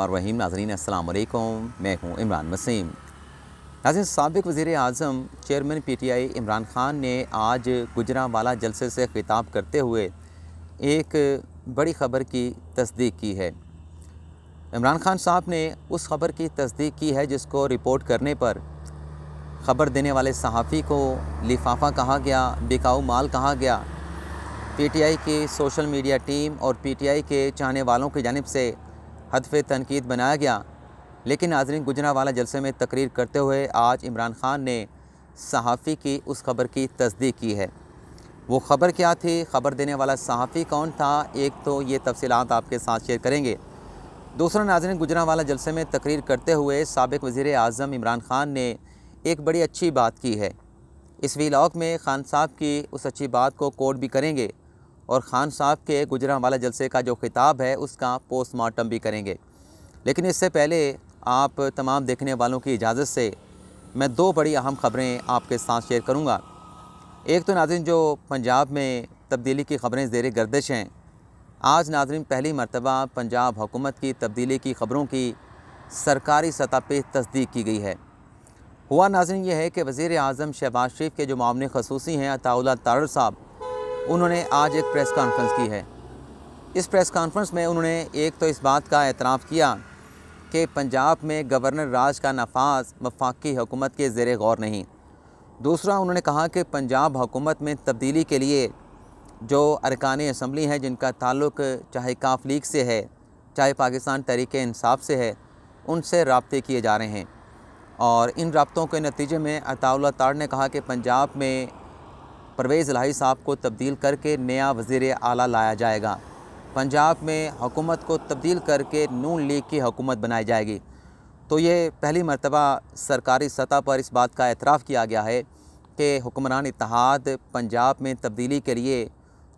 रहीम नाज़रीन अस्सलाम वालेकुम, मैं हूँ इमरान वसीम। नाज़रीन, साबिक़ वज़ीर आज़म चेयरमैन PTI इमरान ख़ान ने आज गुजरांवाला जलसे से ख़िताब करते हुए एक बड़ी ख़बर की तस्दीक की है। इमरान ख़ान साहब ने उस ख़बर की तस्दीक की है जिसको रिपोर्ट करने पर ख़बर देने वाले सहाफ़ी को लिफाफा कहा गया, बिकाऊ माल कहा गया। PTI की सोशल मीडिया टीम और PTI के चाहने वालों की जानिब से हदफ़े तनकीद बनाया गया। लेकिन नाज़रीन, गुजरांवाला जलसे में तकरीर करते हुए आज इमरान ख़ान ने सहाफ़ी की उस ख़बर की तस्दीक की है। वो ख़बर क्या थी, ख़बर देने वाला सहाफ़ी कौन था, एक तो ये तफ़सीलात आपके साथ शेयर करेंगे। दूसरा नाज़रीन, गुजरांवाला जलसे में तकरीर करते हुए साबिक़ वज़ीर आज़म इमरान ख़ान ने एक बड़ी अच्छी बात की है। इस व्लॉग में ख़ान साहब की उस अच्छी बात को कोट भी करेंगे और ख़ान साहब के गुजरांवाला जलसे का जो ख़िताब है उसका पोस्टमार्टम भी करेंगे। लेकिन इससे पहले आप तमाम देखने वालों की इजाज़त से मैं दो बड़ी अहम ख़बरें आपके साथ शेयर करूँगा। एक तो नाज़रीन, जो पंजाब में तब्दीली की ख़बरें ज़ेर गर्दिश हैं, आज नाज़रीन पहली मरतबा पंजाब हुकूमत की तब्दीली की ख़बरों की सरकारी सतह पर तस्दीक की गई है। हुआ नाज़रीन ये है कि वज़ीर आज़म शहबाज शरीफ के जो मामले ख़ुसूसी हैं अताउल्लाह तारड़ साहब, उन्होंने आज एक प्रेस कॉन्फ्रेंस की है। इस प्रेस कॉन्फ्रेंस में उन्होंने एक तो इस बात का एतराफ़ किया कि पंजाब में गवर्नर राज का नफाज वफाकी हुकूमत के ज़ेर गौर नहीं। दूसरा, उन्होंने कहा कि पंजाब हुकूमत में तब्दीली के लिए जो अरकान असम्बली हैं जिनका ताल्लुक़ चाहे काफ लीग से है, चाहे पाकिस्तान तहरीक इंसाफ से है, उनसे राब्ते किए जा रहे हैं। और इन राब्तों के नतीजे में अताउल्लाह तारड़ ने कहा कि पंजाब में परवेज़ इलाही साहब को तब्दील करके नया वज़ीर आला लाया जाएगा। पंजाब में हुकूमत को तब्दील करके नून लीग की हुकूमत बनाई जाएगी। तो ये पहली मरतबा सरकारी सतह पर इस बात का एतराफ़ किया गया है कि हुक्मरान इत्तेहाद पंजाब में तब्दीली के लिए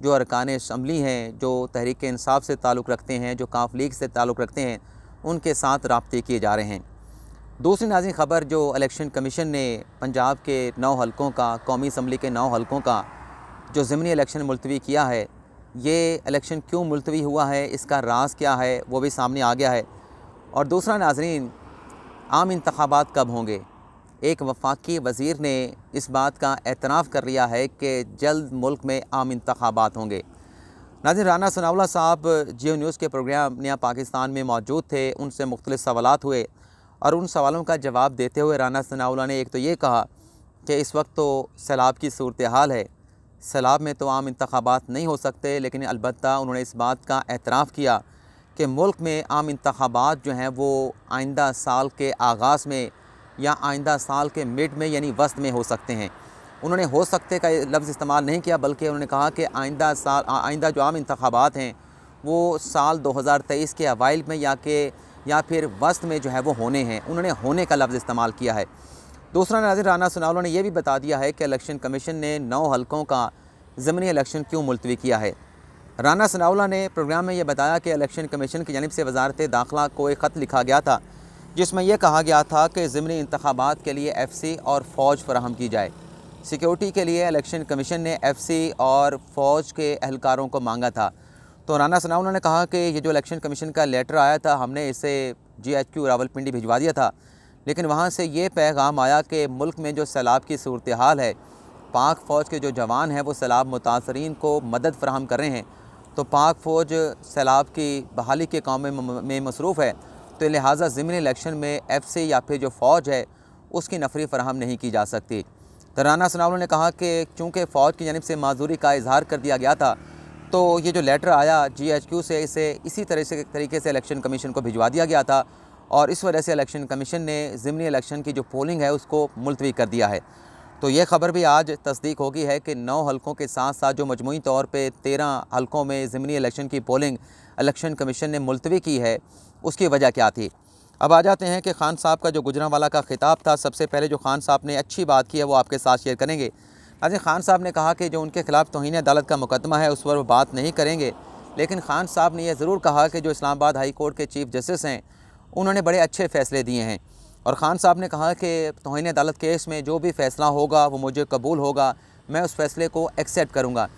जो अरकान असम्बली हैं, जो तहरीक इंसाफ से ताल्लुक़ रखते हैं, जो काफ लीग से ताल्लुक़ रखते हैं, उनके साथ राब्ते किए जा रहे हैं। दूसरी नाज़रीन ख़बर, जो इलेक्शन कमीशन ने पंजाब के 9 हलकों का, कौमी असम्बली के 9 हलकों का जो ज़िमनी इलेक्शन मुलतवी किया है, ये इलेक्शन क्यों मुलतवी हुआ है, इसका राज क्या है, वो भी सामने आ गया है। और दूसरा नाज़रीन, आम इंतखाबात कब होंगे। एक वफाकी वज़ीर ने इस बात का एतराफ़ कर लिया है कि जल्द मुल्क में आम इंतखाबात होंगे। नाज़रीन, राना सनाउल्लाह साहब जियो न्यूज़ के प्रोग्राम नया पाकिस्तान में मौजूद थे, उनसे मुख्तलिफ़ सवालात हुए और उन सवालों का जवाब देते हुए राना सनाउल्लाह ने एक तो ये कहा कि इस वक्त तो सैलाब की सूरत हाल है, सैलाब में तो आम इंतखाबात नहीं हो सकते, लेकिन अलबत्ता उन्होंने इस बात का एतराफ़ किया कि मुल्क में आम इंतखाबात जो हैं वो आइंदा साल के आगाज़ में या आइंदा साल के मिड में यानी वस्त में हो सकते हैं। उन्होंने हो सकते का लफ्ज़ इस्तेमाल नहीं किया, बल्कि उन्होंने कहा कि आइंदा जो आम इंतखाबात हैं वो साल 2023 के अवाइल में या फिर वस्त में जो है वो होने हैं। उन्होंने होने का लफ्ज़ इस्तेमाल किया है। दूसरा नाज़रीन, राना सनाउल्लाह ने यह भी बता दिया है कि इलेक्शन कमीशन ने 9 हलकों का ज़िमनी इलेक्शन क्यों मुलतवी किया है। राना सनाउल्लाह ने प्रोग्राम में यह बताया कि इलेक्शन कमीशन की जानिब से वज़ारत दाखिला को एक ख़त लिखा गया था जिसमें यह कहा गया था कि ज़िमनी इंतखाबात के लिए FC और फ़ौज फराहम की जाए। सिक्योरिटी के लिए इलेक्शन कमीशन ने FC और फ़ौज के एहलकारों को मांगा था। तो राना सनाउल्लाह ने कहा कि ये जो इलेक्शन कमीशन का लेटर आया था, हमने इसे GHQ रावलपिंडी भिजवा दिया था, लेकिन वहाँ से ये पैगाम आया कि मुल्क में जो सैलाब की सूरत हाल है, पाक फ़ौज के जो जवान हैं वो सैलाब मुतासरीन को मदद फ़राहम कर रहे हैं। तो पाक फ़ौज सैलाब की बहाली के काम में मसरूफ़ है, तो लिहाजा ज़िमनी इलेक्शन में FC या फिर जो फ़ौज है उसकी नफरी फ़राहम नहीं की जा सकती। तो राना सनाउल्लाह ने कहा कि चूँकि फ़ौज की जानिब से माजूरी का इजहार कर दिया गया था, तो ये जो लेटर आया GHQ से, इसे इसी तरीके से इलेक्शन कमीशन को भिजवा दिया गया था और इस वजह से इलेक्शन कमीशन ने ज़िमनी इलेक्शन की जो पोलिंग है उसको मुलतवी कर दिया है। तो ये ख़बर भी आज तस्दीक हो गई है कि 9 हलकों के साथ साथ जो मजमूई तौर पे 13 हलकों में ज़िमनी इलेक्शन की पोलिंग इलेक्शन कमीशन ने मुलतवी की है, उसकी वजह क्या थी। अब आ जाते हैं कि ख़ान साहब का जो गुजरांवाला का ख़िताब था। सबसे पहले जो ख़ान साहब ने अच्छी बात की है वो आपके साथ शेयर करेंगे। आज ख़ान साहब ने कहा कि जो उनके ख़िलाफ़ तौहीन अदालत का मुकदमा है उस पर वो बात नहीं करेंगे, लेकिन ख़ान साहब ने यह ज़रूर कहा कि जो इस्लामाबाद हाई कोर्ट के चीफ़ जस्टिस हैं उन्होंने बड़े अच्छे फ़ैसले दिए हैं। और ख़ान साहब ने कहा कि तौहीन अदालत केस में जो भी फ़ैसला होगा वो मुझे कबूल होगा, मैं उस फ़ैसले को एक्सेप्ट करूँगा।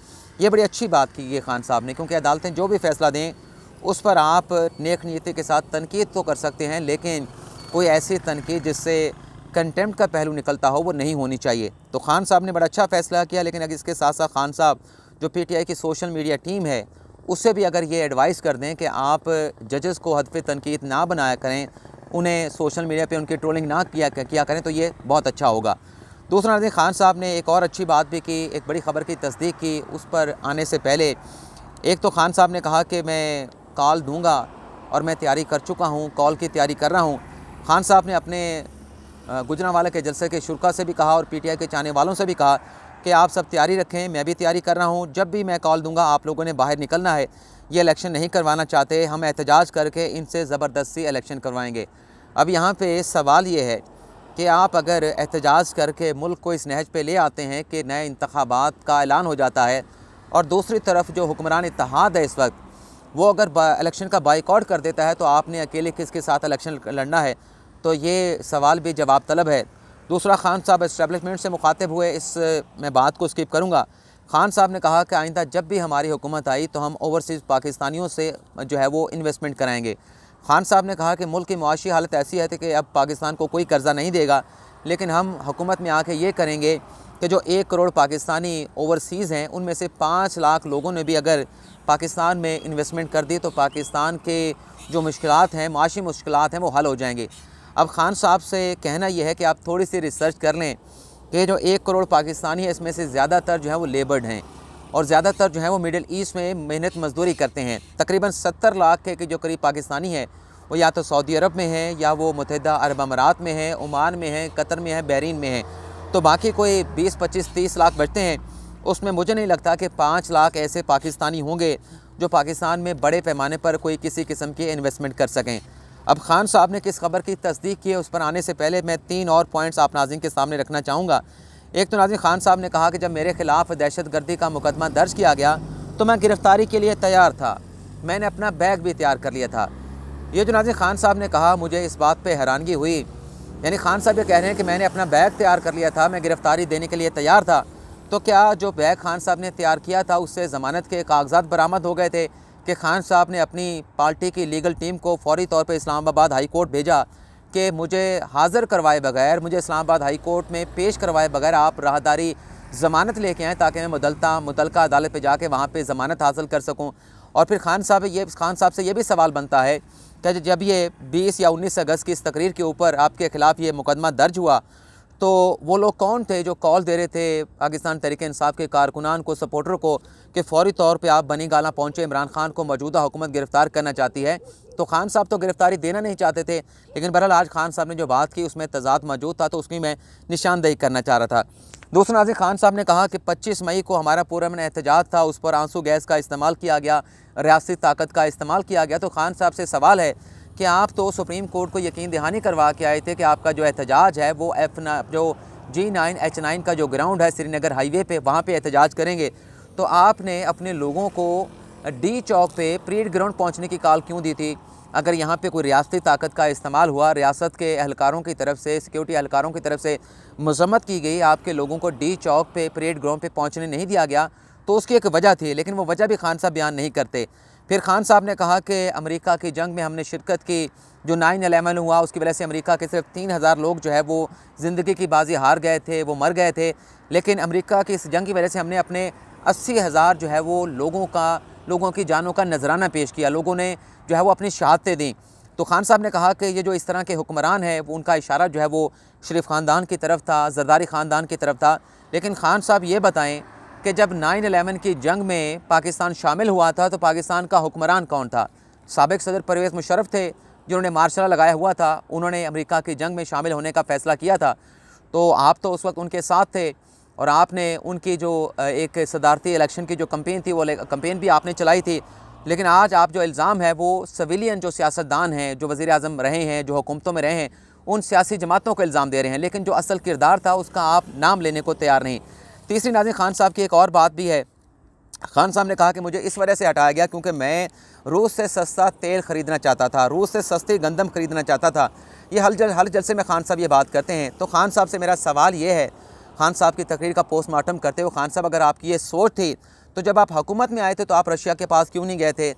ये बड़ी अच्छी बात की है ख़ान साहब ने, क्योंकि अदालतें जो भी फ़ैसला दें उस पर आप नेक नीयती के साथ तनकीद तो कर सकते हैं, लेकिन कोई ऐसी तनकीद जिससे कंटेम्प्ट का पहलू निकलता हो वो नहीं होनी चाहिए। तो खान साहब ने बड़ा अच्छा फ़ैसला किया, लेकिन अगर इसके साथ साथ खान साहब जो पीटीआई की सोशल मीडिया टीम है उससे भी अगर ये एडवाइस कर दें कि आप जजेस को हद पे तनकीद ना बनाया करें, उन्हें सोशल मीडिया पे उनकी ट्रोलिंग ना किया करें, तो ये बहुत अच्छा होगा। दूसरा नाज़रीन, खान साहब ने एक और अच्छी बात भी की, एक बड़ी ख़बर की तस्दीक की। उस पर आने से पहले एक तो खान साहब ने कहा कि मैं कॉल दूंगा और मैं तैयारी कर चुका हूं, कॉल की तैयारी कर रहा हूं। खान साहब ने अपने गुजरांवाला के जलसे के शुरा से भी कहा और पीटीआई के चाहने वालों से भी कहा कि आप सब तैयारी रखें, मैं भी तैयारी कर रहा हूं। जब भी मैं कॉल दूंगा आप लोगों ने बाहर निकलना है। ये इलेक्शन नहीं करवाना चाहते, हम एहतजाज करके इनसे ज़बरदस्ती इलेक्शन करवाएंगे। अब यहाँ पे सवाल ये है कि आप अगर एहतजाज करके मुल्क को इस नहज पे ले आते हैं कि नए इंतखाबात का ऐलान हो जाता है, और दूसरी तरफ जो हुक्मरान इत्तेहाद है इस वक्त वो अगर इलेक्शन का बाइकआउट कर देता है, तो आपने अकेले किसके साथ इलेक्शन लड़ना है? तो ये सवाल भी जवाब तलब है। दूसरा, खान साहब इस्टेब्लिशमेंट से मुखातिब हुए, इस मैं बात को स्किप करूँगा। खान साहब ने कहा कि आइंदा जब भी हमारी हुकूमत आई तो हम ओवरसीज़ पाकिस्तानियों से जो है वो इन्वेस्टमेंट कराएंगे। खान साहब ने कहा कि मुल्क की मुआशी हालत ऐसी है कि अब पाकिस्तान को कोई कर्ज़ा नहीं देगा, लेकिन हम हुकूमत में आके ये करेंगे कि जो 1 करोड़ पाकिस्तानी ओवरसीज़ हैं उनमें से 5 लाख लोगों ने भी अगर पाकिस्तान में इन्वेस्टमेंट कर दी तो पाकिस्तान के जो मुश्किलात हैं, माशी मुश्किलात हैं, वो हल हो जाएंगे। अब खान साहब से कहना यह है कि आप थोड़ी सी रिसर्च कर लें कि जो 1 करोड़ पाकिस्तानी है इसमें से ज़्यादातर जो है वो लेबर्ड हैं और ज़्यादातर जो है वो मिडिल ईस्ट में मेहनत मजदूरी करते हैं। तकरीबन 70 लाख के जो करीब पाकिस्तानी है वो या तो सऊदी अरब में है, या वो मुत्तहिदा अरब अमारात में है, ओमान में है, कतर में है, बहरीन में है। तो बाकी कोई 20, 25, 30 लाख बचते हैं। उसमें मुझे नहीं लगता कि 5 लाख ऐसे पाकिस्तानी होंगे जो पाकिस्तान में बड़े पैमाने पर कोई किसी किस्म की इन्वेस्टमेंट कर सकें। अब खान साहब ने किस खबर की तस्दीक की है उस पर आने से पहले मैं 3 और पॉइंट्स आप नाज़रीन के सामने रखना चाहूँगा। एक तो नाज़रीन, खान साहब ने कहा कि जब मेरे ख़िलाफ़ दहशतगर्दी का मुकदमा दर्ज किया गया तो मैं गिरफ़्तारी के लिए तैयार था, मैंने अपना बैग भी तैयार कर लिया था। ये जो नाज़रीन खान साहब ने कहा, मुझे इस बात पे हैरानगी हुई। यानी खान साहब ये कह रहे हैं कि मैंने अपना बैग तैयार कर लिया था, मैं गिरफ़्तारी देने के लिए तैयार था। तो क्या जो बैग खान साहब ने तैयार किया था उससे ज़मानत के कागजात बरामद हो गए थे कि खान साहब ने अपनी पार्टी की लीगल टीम को फ़ौरी तौर पे इस्लामाबाद हाई कोर्ट भेजा कि मुझे हाज़िर करवाए बगैर, मुझे इस्लामाबाद हाई कोर्ट में पेश करवाए बगैर आप राहदारी ज़मानत लेके आएँ ताकि मैं मुतलका अदालत पे जाके वहाँ पे ज़मानत हासिल कर सकूँ? और फिर खान साहब से ये भी सवाल बनता है कि जब ये 20 या 19 अगस्त की इस तकरीर के ऊपर आपके ख़िलाफ़ ये मुकदमा दर्ज हुआ तो वो लोग कौन थे जो कॉल दे रहे थे पाकिस्तान तहरीक इंसाफ के कारकुनान को, सपोर्टर को, कि फ़ौरी तौर पे आप बनी गाला पहुँचे, इमरान खान को मौजूदा हुकूमत गिरफ़्तार करना चाहती है? तो खान साहब तो गिरफ़्तारी देना नहीं चाहते थे, लेकिन बहरहाल आज खान साहब ने जो बात की उसमें तज़ाद मौजूद था, तो उसकी मैं निशानदेही करना चाह रहा था। दूसरा नाज़रीन, खान साहब ने कहा कि 25 मई को हमारा पुरअमन एहतजाज था, उस पर आंसू गैस का इस्तेमाल किया गया, रियासती ताकत का इस्तेमाल किया गया। तो खान साहब से सवाल है कि आप तो सुप्रीम कोर्ट को यकीन दहानी करवा के आए थे कि आपका जो एहतजाज है वो जो G9 H9 का जो ग्राउंड है श्रीनगर हाईवे पे, वहाँ पे एहतजाज करेंगे। तो आपने अपने लोगों को डी चौक पे परेड ग्राउंड पहुँचने की कॉल क्यों दी थी? अगर यहाँ पे कोई रियासती ताकत का इस्तेमाल हुआ, रियासत के एहलकारों की तरफ से, सिक्योरिटी एहलकारों की तरफ से मज़म्मत की गई, आपके लोगों को डी चौक पे परेड ग्राउंड पे पहुँचने नहीं दिया गया, तो उसकी एक वजह थी, लेकिन वो वजह भी खान साहब बयान नहीं करते। फिर खान साहब ने कहा कि अमेरिका की जंग में हमने शिरकत की, जो 9/11 हुआ उसकी वजह से अमेरिका के सिर्फ 3000 लोग जो है वो ज़िंदगी की बाजी हार गए थे, वो मर गए थे, लेकिन अमेरिका की इस जंग की वजह से हमने अपने 80,000 जो है वो लोगों की जानों का नजराना पेश किया, लोगों ने जो है वो अपनी शहादतें दी। तो खान साहब ने कहा कि ये जो इस तरह के हुक्मरान हैं वो उनका इशारा जो है वो शरीफ ख़ानदान की तरफ था, ज़रदारी ख़ानदान की तरफ था। लेकिन खान साहब ये बताएं कि जब 9/11 की जंग में पाकिस्तान शामिल हुआ था तो पाकिस्तान का हुक्मरान कौन था? साबिक सदर परवेज़ मुशर्रफ थे जिन्होंने मार्शल लगाया हुआ था, उन्होंने अमेरिका की जंग में शामिल होने का फ़ैसला किया था। तो आप तो उस वक्त उनके साथ थे और आपने उनकी जो एक सदारती इलेक्शन की जो कंपेन थी वो कंपेन भी आपने चलाई थी। लेकिन आज आप जो इल्ज़ाम है वो सिविलियन जो सियासतदान हैं, जो वज़ीर आज़म रहे हैं, जो हुकूमतों में रहे हैं, उन सियासी जमातों को इल्ज़ाम दे रहे हैं, लेकिन जो असल किरदार था उसका आप नाम लेने को तैयार नहीं। तीसरी नाज़रीन, खान साहब की एक और बात भी है। खान साहब ने कहा कि मुझे इस वजह से हटाया गया क्योंकि मैं रूस से सस्ता तेल ख़रीदना चाहता था, रूस से सस्ती गंदम ख़रीदना चाहता था। ये हर जलसे में खान साहब ये बात करते हैं। तो खान साहब से मेरा सवाल ये है, खान साहब की तकरीर का पोस्टमार्टम करते हुए, खान साहब अगर आपकी ये सोच थी तो जब आप हुकूमत में आए थे तो आप रशिया के पास क्यों नहीं गए थे?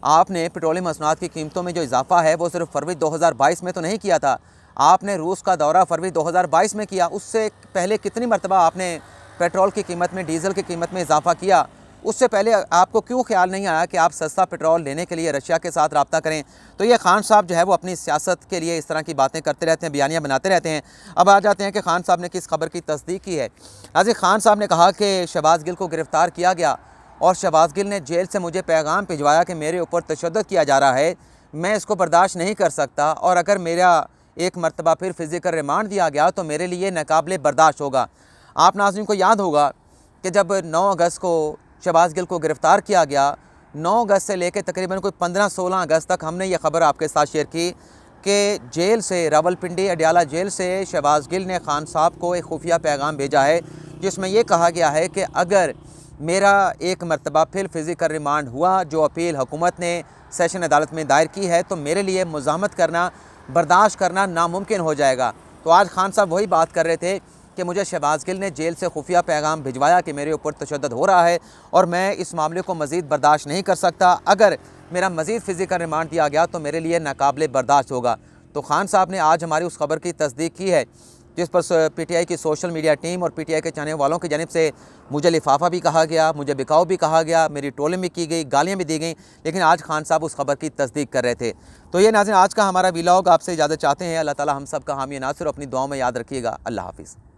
आपने पेट्रोलियम मसनूआत की कीमतों में जो इजाफा है वो सिर्फ फरवरी 2022 में तो नहीं किया था, आपने रूस का दौरा फरवरी 2022 में किया। उससे पहले कितनी मरतबा आपने पेट्रोल की कीमत में, डीज़ल की कीमत में इजाफा किया। उससे पहले आपको क्यों ख्याल नहीं आया कि आप सस्ता पेट्रोल लेने के लिए रशिया के साथ रब्ता करें। तो ये खान साहब जो है वो अपनी सियासत के लिए इस तरह की बातें करते रहते हैं, बयानियाँ बनाते रहते हैं। अब आ जाते हैं कि खान साहब ने किस खबर की तस्दीक की है। नाज़रीन, खान साहब ने कहा कि शहबाज गिल को गिरफ़्तार किया गया और शहबाज गिल ने जेल से मुझे पैगाम भिजवाया कि मेरे ऊपर तशद्दुद किया जा रहा है, मैं इसको बर्दाश्त नहीं कर सकता और अगर मेरा एक मरतबा फिर फिज़िकल रिमांड दिया गया तो मेरे लिए नाकाबिले बर्दाश्त होगा। आप नाज़रीन को याद होगा कि जब 9 अगस्त को शहबाज गिल को गिरफ़्तार किया गया, 9 अगस्त से लेकर तकरीबन कोई 15-16 अगस्त तक हमने ये ख़बर आपके साथ शेयर की कि जेल से, रावलपिंडी अडयाला जेल से शहबाज गिल ने खान साहब को एक खुफिया पैगाम भेजा है जिसमें यह कहा गया है कि अगर मेरा एक मरतबा फिर फिज़िकल रिमांड हुआ, जो अपील हुकूमत ने सेशन अदालत में दायर की है, तो मेरे लिए मुज़ाहमत करना, बर्दाश्त करना नामुमकिन हो जाएगा। तो आज खान साहब वही बात कर रहे थे कि मुझे शहबाज गिल ने जेल से खुफिया पैगाम भिजवाया कि मेरे ऊपर तशद्दुद हो रहा है और मैं इस मामले को मज़ीद बर्दाश्त नहीं कर सकता, अगर मेरा मज़ीद फ़िज़िकल रिमांड दिया गया तो मेरे लिए नाकाबिले बर्दाश्त होगा। तो खान साहब ने आज हमारी उस खबर की तस्दीक की है जिस पर पीटीआई की सोशल मीडिया टीम और पीटीआई के चाहने वालों की जानिब से मुझे लिफाफा भी कहा गया, मुझे बिकाऊ भी कहा गया, मेरी ट्रोलिंग भी की गई, गालियाँ भी दी गई, लेकिन आज खान साहब उस खबर की तस्दीक कर रहे थे। तो ये नाज़रीन आज का हमारा व्लॉग आपसे इजाज़त चाहते हैं। अल्लाह ताला हम सब का हामी नासिर अपनी दुआओं में याद रखिएगा। अल्लाह हाफ़िज़।